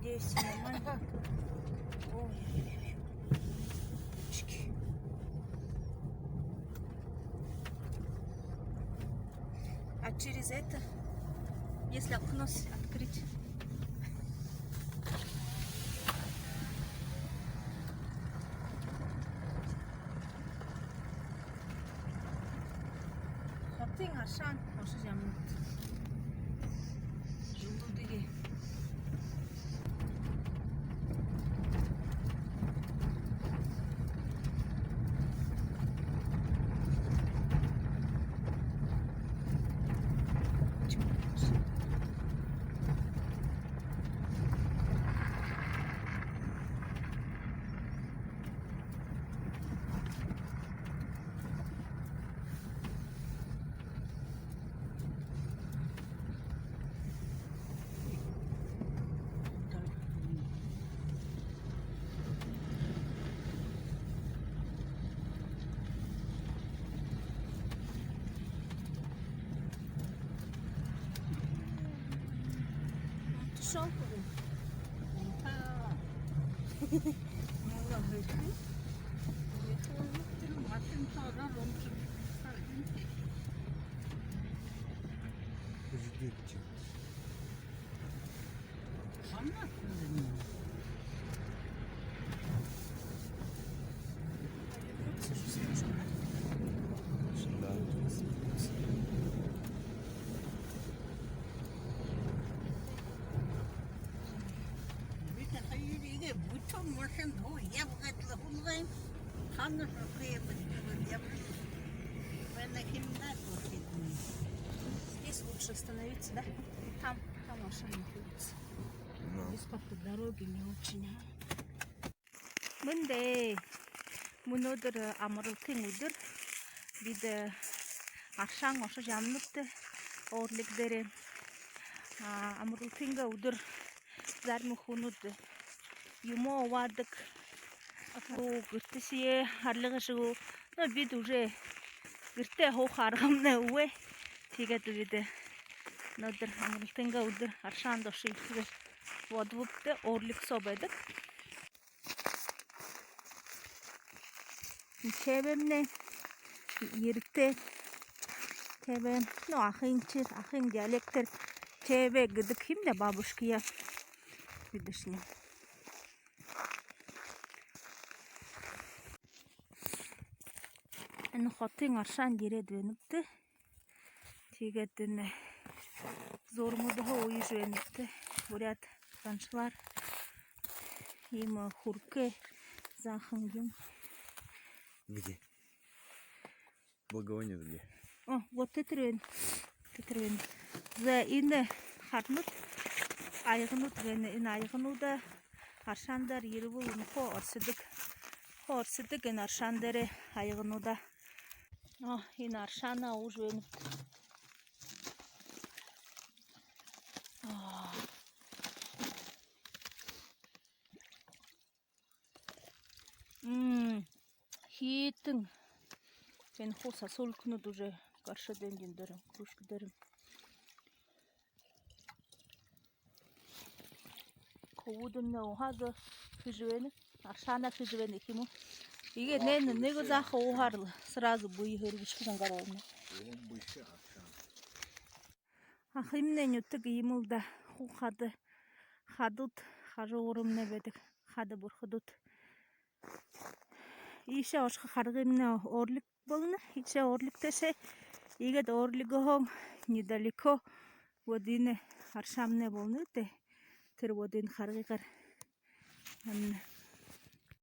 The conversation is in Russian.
Надеюсь, все нормально. Ой-ой-ой. Ручки. А через это, если окно открыть. Хотын аршан ошо жамнат. Жылуудыге. Шел куда? 이게 무천 멋은 더 야부가지고 혼자임 하늘 속에 Здесь лучше остановиться, да? Там машина находится. Здесь как-то дороги не очень. Мындай мунодыр амырылтын удыр. Биде аршаң ошо жамныпты. Орликдери амырылтынга удыр зармы хунуды. Юмо вардык. Гыртысие арлыгышыгу. Но бид уже гырте хох аргамна уэ. Тигады биде. Нодыр амырылтынга удыр аршаң дошы итсиге водвупты орлик собедик. Чебемне ерікте чебем, ну ахын диалектер чебе гыдык химде бабушкия видишни. Аны хотын аршан дире дөнүптү. Тигетине зормуду ой жөнүптү. Бурят таншылар има хурке захынгым. Где? Благовоние где? О, вот тетрен. За ине хатнут айгынут гене ин айгынуда аршандар ербул хо орсыдык ин аршандаре айгынуда. О, ин аршана ужөнүп. Хитин. Sen hosa solkunu уже каршы дендендерим, кружкадерим. Ковудунна ухазы фижвени, аршана фижвени киму. Иге него заха ухарлы, сразу буйгыргышкы жангаровна. Ахимне нютык имылда ухады, хадут, хажы орымне бедик, хады бурхадут. Ише ашқы харгымна орлик болны, ише орлик тесе, игет орлигохон недалеко водине аршамне болны те, тер водин харгигар.